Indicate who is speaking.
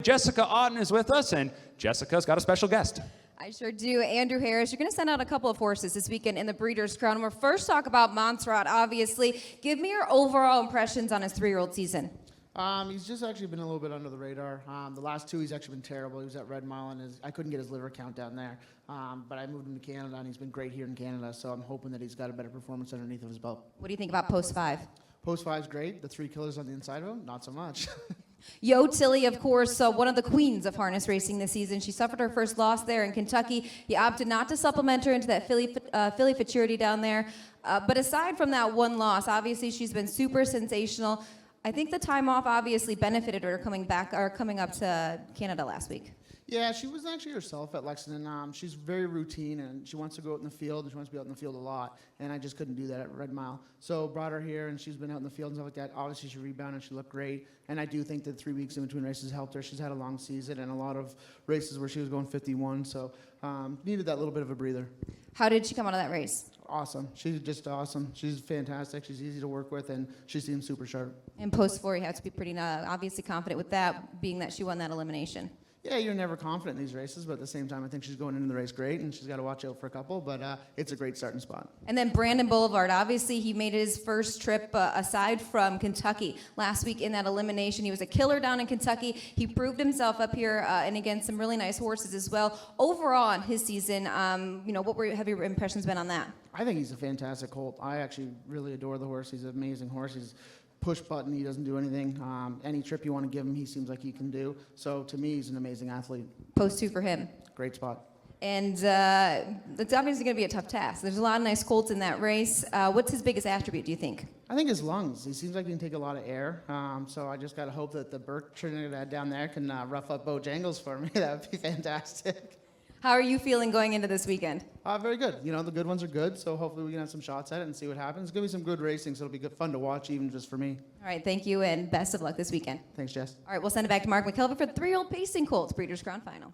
Speaker 1: Jessica Otten is with us, and Jessica's got a special guest.
Speaker 2: I sure do. Andrew Harris, you're going to send out a couple of horses this weekend in the Breeders' Crown. We'll first talk about Montserrat, obviously. Give me your overall impressions on his 3-year-old season.
Speaker 3: He's just actually been a little bit under the radar. The last 2, he's actually been terrible. He was at Red Mile, and I couldn't get his liver count down there. But I moved him to Canada, and he's been great here in Canada, so I'm hoping that he's got a better performance underneath of his belt.
Speaker 2: What do you think about Post 5?
Speaker 3: Post 5's great. The 3 killers on the inside of him, not so much.
Speaker 2: Yo Tilly, of course, one of the queens of harness racing this season. She suffered her first loss there in Kentucky. He opted not to supplement her into that Philly Futurity down there. But aside from that one loss, obviously she's been super sensational. I think the time off obviously benefited her coming up to Canada last week.
Speaker 3: Yeah, she was actually herself at Lexington. She's very routine, and she wants to go out in the field, and she wants to be out in the field a lot, and I just couldn't do that at Red Mile. So brought her here, and she's been out in the field and stuff like that. Obviously, she rebounded, she looked great, and I do think that 3 weeks in between races helped her. She's had a long season and a lot of races where she was going 51, so needed that little bit of a breather.
Speaker 2: How did she come out of that race?
Speaker 3: Awesome. She's just awesome. She's fantastic. She's easy to work with, and she seems super sharp.
Speaker 2: In Post 4, you have to be pretty obviously confident with that, being that she won that elimination.
Speaker 3: Yeah, you're never confident in these races, but at the same time, I think she's going into the race great, and she's got to watch out for a couple, but it's a great starting spot.
Speaker 2: And then Brandon Boulevard, obviously he made his first trip aside from Kentucky last week in that elimination. He was a killer down in Kentucky. He proved himself up here and against some really nice horses as well. Overall in his season, what have your impressions been on that?
Speaker 3: I think he's a fantastic colt. I actually really adore the horse. He's an amazing horse. He's push button. He doesn't do anything. Any trip you want to give him, he seems like he can do. So to me, he's an amazing athlete.
Speaker 2: Post 2 for him.
Speaker 3: Great spot.
Speaker 2: And it's obviously going to be a tough task. There's a lot of nice colts in that race. What's his biggest attribute, do you think?
Speaker 3: I think his lungs. He seems like he can take a lot of air. So I just got to hope that the Burke Trinidad down there can rough up Bojangles for me. That would be fantastic.
Speaker 2: How are you feeling going into this weekend?
Speaker 3: Very good. You know, the good ones are good, so hopefully we can have some shots at it and see what happens. It's going to be some good racing, so it'll be good fun to watch, even just for me.
Speaker 2: All right, thank you, and best of luck this weekend.
Speaker 3: Thanks, Jess.
Speaker 2: All right, we'll send it back to Mark McKelvey for the 3-year-old Pacing Colts Breeders' Crown Final.